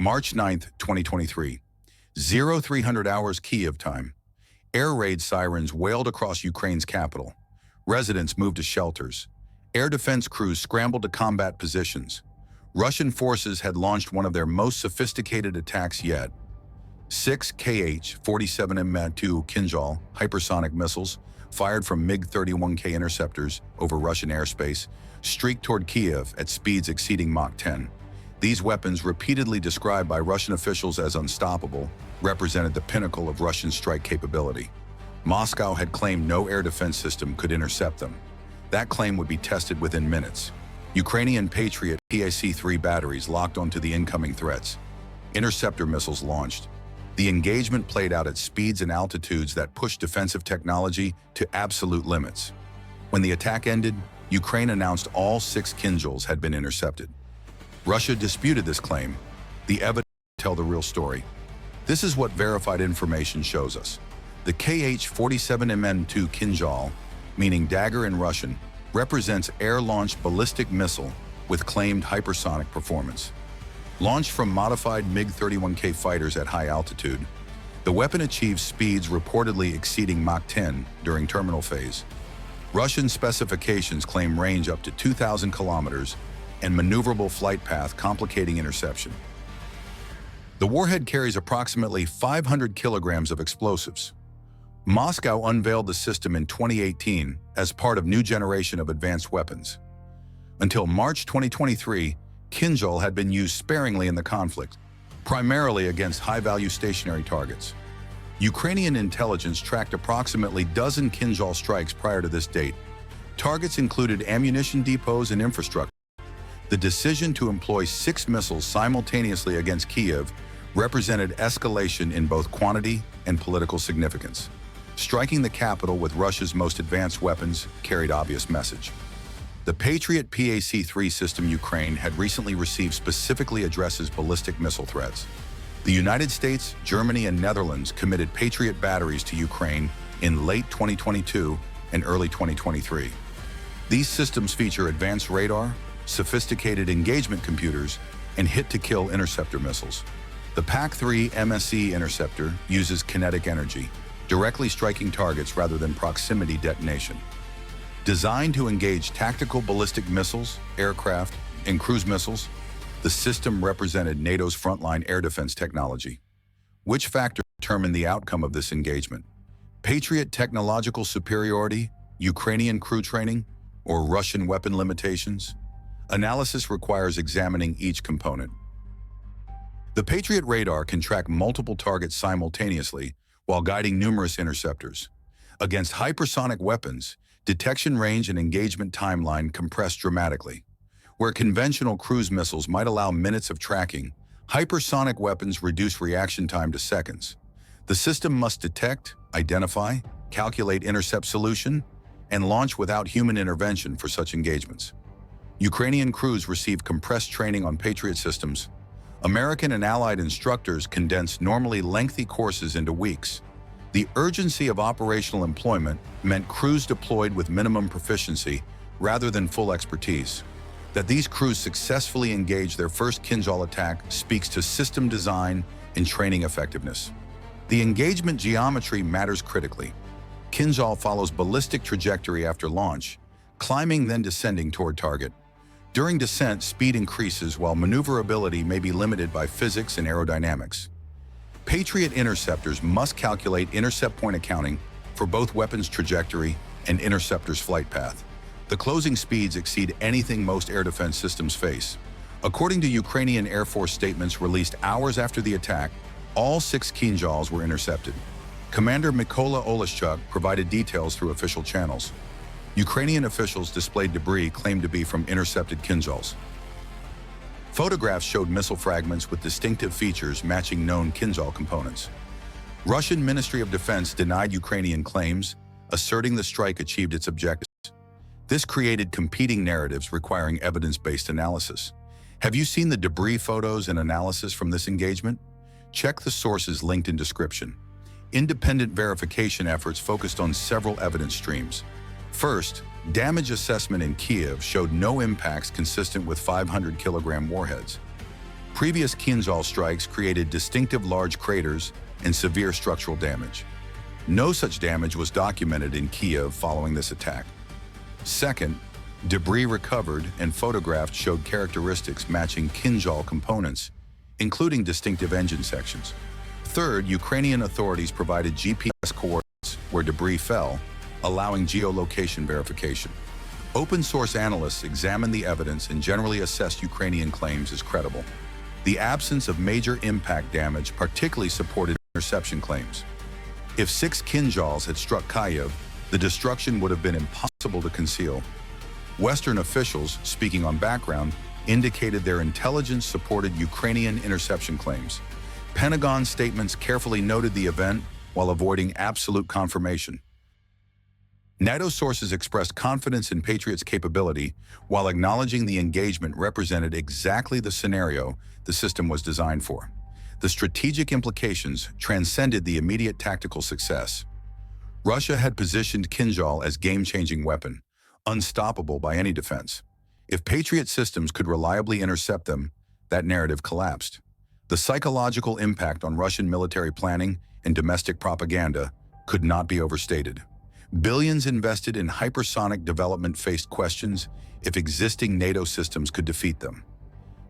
March 9, 2023, 0300 hours Kyiv time. Air raid sirens wailed across Ukraine's capital. Residents moved to shelters. Air defense crews scrambled to combat positions. Russian forces had launched one of their most sophisticated attacks yet. 6 Kh-47M2 Kinzhal hypersonic missiles, fired from MiG-31K interceptors over Russian airspace, streaked toward Kyiv at speeds exceeding Mach 10. These weapons, repeatedly described by Russian officials as unstoppable, represented the pinnacle of Russian strike capability. Moscow had claimed no air defense system could intercept them. That claim would be tested within minutes. Ukrainian Patriot PAC-3 batteries locked onto the incoming threats. Interceptor missiles launched. The engagement played out at speeds and altitudes that pushed defensive technology to absolute limits. When the attack ended, Ukraine announced all 6 Kinzhals had been intercepted. Russia disputed this claim. The evidence tell the real story. This is what verified information shows us. The Kh-47M2 Kinzhal, meaning dagger in Russian, represents air-launched ballistic missile with claimed hypersonic performance. Launched from modified MiG-31K fighters at high altitude, the weapon achieves speeds reportedly exceeding Mach 10 during terminal phase. Russian specifications claim range up to 2,000 kilometers and maneuverable flight path, complicating interception. The warhead carries approximately 500 kilograms of explosives. Moscow unveiled the system in 2018 as part of new generation of advanced weapons. Until March 2023, Kinzhal had been used sparingly in the conflict, primarily against high-value stationary targets. Ukrainian intelligence tracked approximately a dozen Kinzhal strikes prior to this date. Targets included ammunition depots and infrastructure. The decision to employ 6 missiles simultaneously against Kyiv represented escalation in both quantity and political significance. Striking the capital with Russia's most advanced weapons carried obvious message. The Patriot PAC-3 system Ukraine had recently received specifically addresses ballistic missile threats. The United States, Germany, and Netherlands committed Patriot batteries to Ukraine in late 2022 and early 2023. These systems feature advanced radar, sophisticated engagement computers, and hit-to-kill interceptor missiles. The PAC-3 MSE interceptor uses kinetic energy, directly striking targets rather than proximity detonation. Designed to engage tactical ballistic missiles, aircraft, and cruise missiles, the system represented NATO's frontline air defense technology. Which factor determined the outcome of this engagement? Patriot technological superiority, Ukrainian crew training, or Russian weapon limitations? Analysis requires examining each component. The Patriot radar can track multiple targets simultaneously while guiding numerous interceptors. Against hypersonic weapons, detection range and engagement timeline compress dramatically. Where conventional cruise missiles might allow minutes of tracking, hypersonic weapons reduce reaction time to seconds. The system must detect, identify, calculate intercept solution, and launch without human intervention for such engagements. Ukrainian crews receive compressed training on Patriot systems. American and Allied instructors condensed normally lengthy courses into weeks. The urgency of operational employment meant crews deployed with minimum proficiency rather than full expertise. That these crews successfully engaged their first Kinzhal attack speaks to system design and training effectiveness. The engagement geometry matters critically. Kinzhal follows ballistic trajectory after launch, climbing then descending toward target. During descent, speed increases while maneuverability may be limited by physics and aerodynamics. Patriot interceptors must calculate intercept point accounting for both weapons trajectory and interceptor's flight path. The closing speeds exceed anything most air defense systems face. According to Ukrainian Air Force statements released hours after the attack, all 6 Kinzhals were intercepted. Commander Mykola Oleshchuk provided details through official channels. Ukrainian officials displayed debris claimed to be from intercepted Kinzhals. Photographs showed missile fragments with distinctive features matching known Kinzhal components. Russian Ministry of Defense denied Ukrainian claims, asserting the strike achieved its objectives. This created competing narratives requiring evidence-based analysis. Have you seen the debris photos and analysis from this engagement? Check the sources linked in description. Independent verification efforts focused on several evidence streams. First, damage assessment in Kyiv showed no impacts consistent with 500-kilogram warheads. Previous Kinzhal strikes created distinctive large craters and severe structural damage. No such damage was documented in Kyiv following this attack. Second, debris recovered and photographed showed characteristics matching Kinzhal components, including distinctive engine sections. Third, Ukrainian authorities provided GPS coordinates where debris fell, allowing geolocation verification. Open-source analysts examined the evidence and generally assessed Ukrainian claims as credible. The absence of major impact damage particularly supported interception claims. If 6 Kinzhals had struck Kyiv, the destruction would have been impossible to conceal. Western officials, speaking on background, indicated their intelligence supported Ukrainian interception claims. Pentagon statements carefully noted the event while avoiding absolute confirmation. NATO sources expressed confidence in Patriot's capability while acknowledging the engagement represented exactly the scenario the system was designed for. The strategic implications transcended the immediate tactical success. Russia had positioned Kinzhal as game-changing weapon, unstoppable by any defense. If Patriot systems could reliably intercept them, that narrative collapsed. The psychological impact on Russian military planning and domestic propaganda could not be overstated. Billions invested in hypersonic development faced questions if existing NATO systems could defeat them.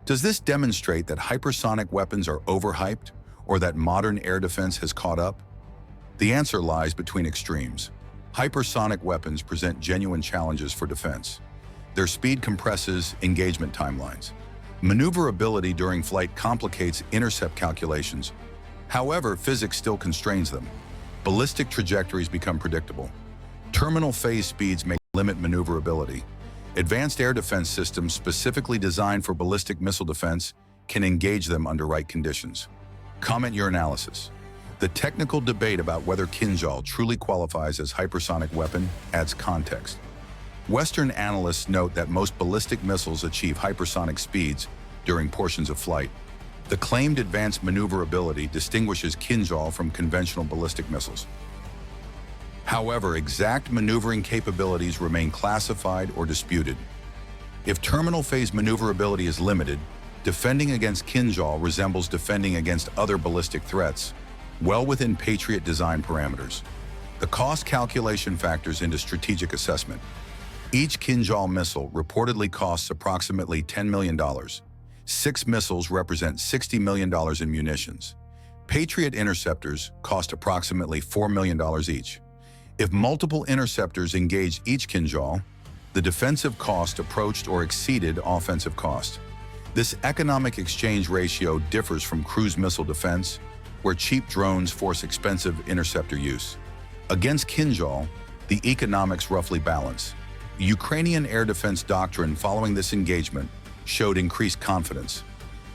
Does this demonstrate that hypersonic weapons are overhyped or that modern air defense has caught up? The answer lies between extremes. Hypersonic weapons present genuine challenges for defense. Their speed compresses engagement timelines. Maneuverability during flight complicates intercept calculations. However, physics still constrains them. Ballistic trajectories become predictable. Terminal phase speeds may limit maneuverability. Advanced air defense systems specifically designed for ballistic missile defense can engage them under right conditions. Comment your analysis. The technical debate about whether Kinzhal truly qualifies as hypersonic weapon adds context. Western analysts note that most ballistic missiles achieve hypersonic speeds during portions of flight. The claimed advanced maneuverability distinguishes Kinzhal from conventional ballistic missiles. However, exact maneuvering capabilities remain classified or disputed. If terminal phase maneuverability is limited, defending against Kinzhal resembles defending against other ballistic threats, well within Patriot design parameters. The cost calculation factors into strategic assessment. Each Kinzhal missile reportedly costs approximately $10 million. 6 missiles represent $60 million in munitions. Patriot interceptors cost approximately $4 million each. If multiple interceptors engaged each Kinzhal, the defensive cost approached or exceeded offensive cost. This economic exchange ratio differs from cruise missile defense, where cheap drones force expensive interceptor use. Against Kinzhal, the economics roughly balance. Ukrainian air defense doctrine following this engagement showed increased confidence.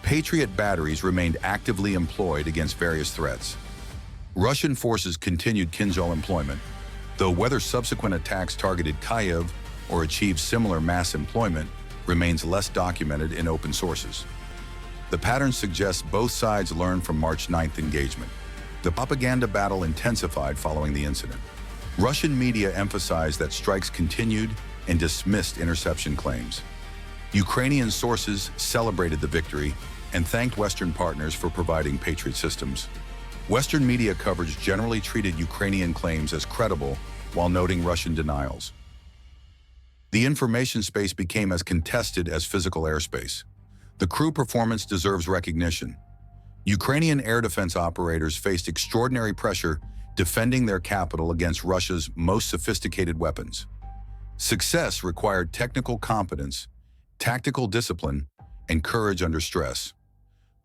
Patriot batteries remained actively employed against various threats. Russian forces continued Kinzhal employment, though whether subsequent attacks targeted Kyiv or achieved similar mass employment remains less documented in open sources. The pattern suggests both sides learned from March 9th engagement. The propaganda battle intensified following the incident. Russian media emphasized that strikes continued and dismissed interception claims. Ukrainian sources celebrated the victory and thanked Western partners for providing Patriot systems. Western media coverage generally treated Ukrainian claims as credible while noting Russian denials. The information space became as contested as physical airspace. The crew performance deserves recognition. Ukrainian air defense operators faced extraordinary pressure defending their capital against Russia's most sophisticated weapons. Success required technical competence, tactical discipline, and courage under stress.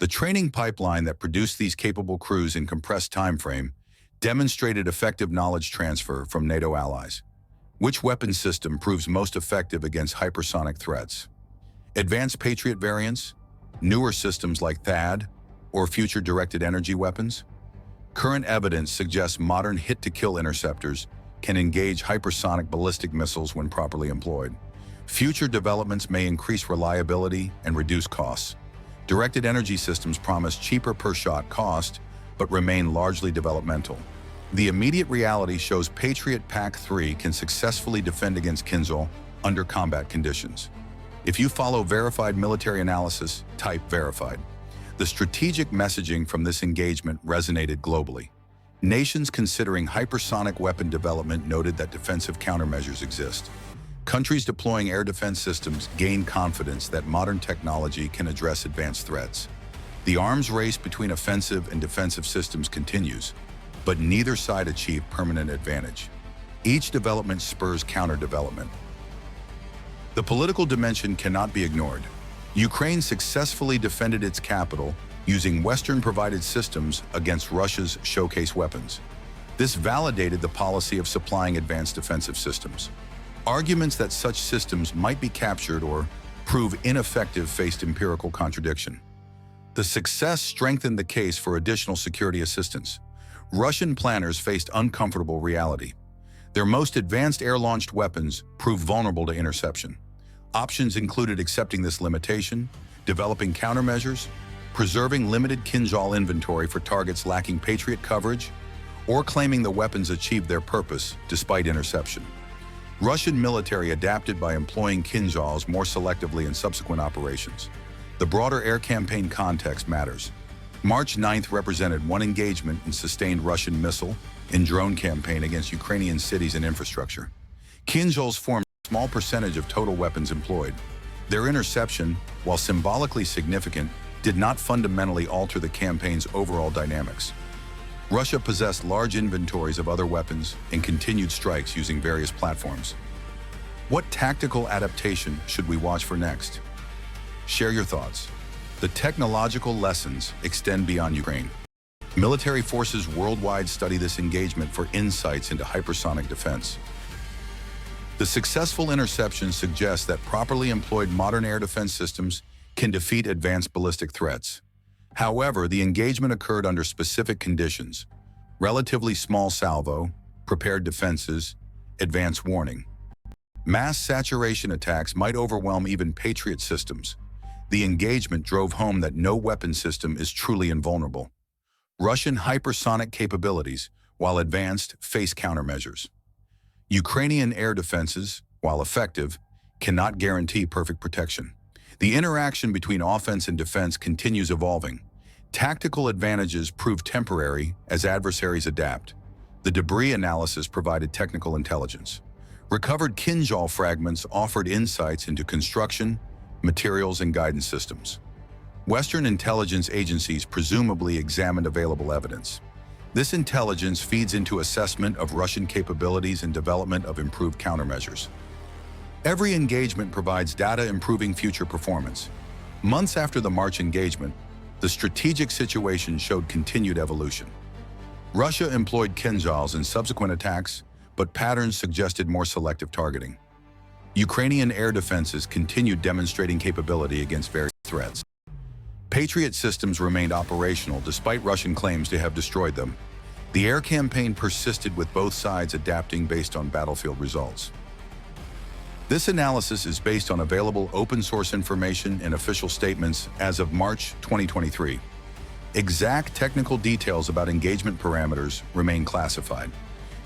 The training pipeline that produced these capable crews in compressed time frame demonstrated effective knowledge transfer from NATO allies. Which weapon system proves most effective against hypersonic threats? Advanced Patriot variants, newer systems like THAAD, or future directed energy weapons? Current evidence suggests modern hit-to-kill interceptors can engage hypersonic ballistic missiles when properly employed. Future developments may increase reliability and reduce costs. Directed energy systems promise cheaper per-shot cost, but remain largely developmental. The immediate reality shows Patriot PAC-3 can successfully defend against Kinzhal under combat conditions. If you follow verified military analysis, type verified. The strategic messaging from this engagement resonated globally. Nations considering hypersonic weapon development noted that defensive countermeasures exist. Countries deploying air defense systems gain confidence that modern technology can address advanced threats. The arms race between offensive and defensive systems continues, but neither side achieved permanent advantage. Each development spurs counter-development. The political dimension cannot be ignored. Ukraine successfully defended its capital using Western-provided systems against Russia's showcase weapons. This validated the policy of supplying advanced defensive systems. Arguments that such systems might be captured or prove ineffective faced empirical contradiction. The success strengthened the case for additional security assistance. Russian planners faced uncomfortable reality. Their most advanced air-launched weapons proved vulnerable to interception. Options included accepting this limitation, developing countermeasures, preserving limited Kinzhal inventory for targets lacking Patriot coverage, or claiming the weapons achieved their purpose despite interception. Russian military adapted by employing Kinzhals more selectively in subsequent operations. The broader air campaign context matters. March 9th represented one engagement in sustained Russian missile and drone campaign against Ukrainian cities and infrastructure. Kinzhals formed a small percentage of total weapons employed. Their interception, while symbolically significant, did not fundamentally alter the campaign's overall dynamics. Russia possessed large inventories of other weapons and continued strikes using various platforms. What tactical adaptation should we watch for next? Share your thoughts. The technological lessons extend beyond Ukraine. Military forces worldwide study this engagement for insights into hypersonic defense. The successful interception suggests that properly employed modern air defense systems can defeat advanced ballistic threats. However, the engagement occurred under specific conditions: relatively small salvo, prepared defenses, advance warning. Mass saturation attacks might overwhelm even Patriot systems. The engagement drove home that no weapon system is truly invulnerable. Russian hypersonic capabilities, while advanced, face countermeasures. Ukrainian air defenses, while effective, cannot guarantee perfect protection. The interaction between offense and defense continues evolving. Tactical advantages prove temporary as adversaries adapt. The debris analysis provided technical intelligence. Recovered Kinzhal fragments offered insights into construction, materials, and guidance systems. Western intelligence agencies presumably examined available evidence. This intelligence feeds into assessment of Russian capabilities and development of improved countermeasures. Every engagement provides data improving future performance. Months after the March engagement, the strategic situation showed continued evolution. Russia employed Kinzhals in subsequent attacks, but patterns suggested more selective targeting. Ukrainian air defenses continued demonstrating capability against various threats. Patriot systems remained operational despite Russian claims to have destroyed them. The air campaign persisted with both sides adapting based on battlefield results. This analysis is based on available open-source information and official statements as of March 2023. Exact technical details about engagement parameters remain classified.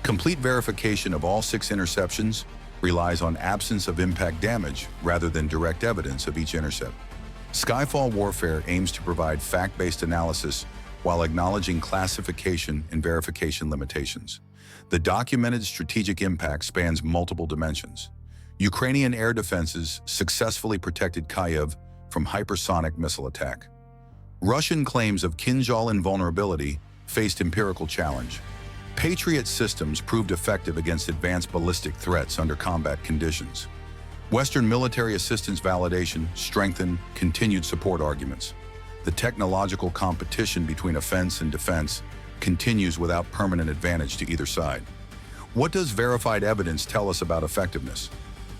Complete verification of all 6 interceptions relies on absence of impact damage rather than direct evidence of each intercept. Skyfall warfare aims to provide fact-based analysis while acknowledging classification and verification limitations. The documented strategic impact spans multiple dimensions. Ukrainian air defenses successfully protected Kyiv from hypersonic missile attack. Russian claims of Kinzhal invulnerability faced empirical challenge. Patriot systems proved effective against advanced ballistic threats under combat conditions. Western military assistance validation strengthened continued support arguments. The technological competition between offense and defense continues without permanent advantage to either side. What does verified evidence tell us about effectiveness?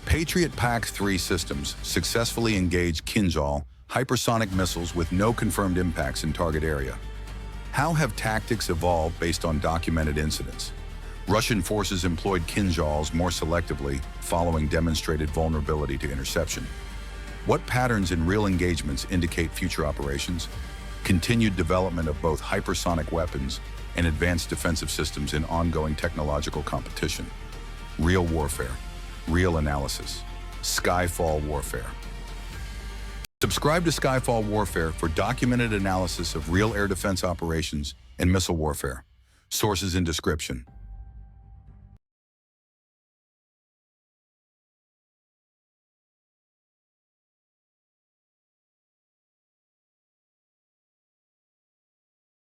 Patriot PAC-3 systems successfully engaged Kinzhal hypersonic missiles with no confirmed impacts in target area. How have tactics evolved based on documented incidents? Russian forces employed Kinzhals more selectively following demonstrated vulnerability to interception. What patterns in real engagements indicate future operations? Continued development of both hypersonic weapons and advanced defensive systems in ongoing technological competition. Real warfare. Real analysis. Skyfall warfare. Subscribe to Skyfall Warfare for documented analysis of real air defense operations and missile warfare. Sources in description.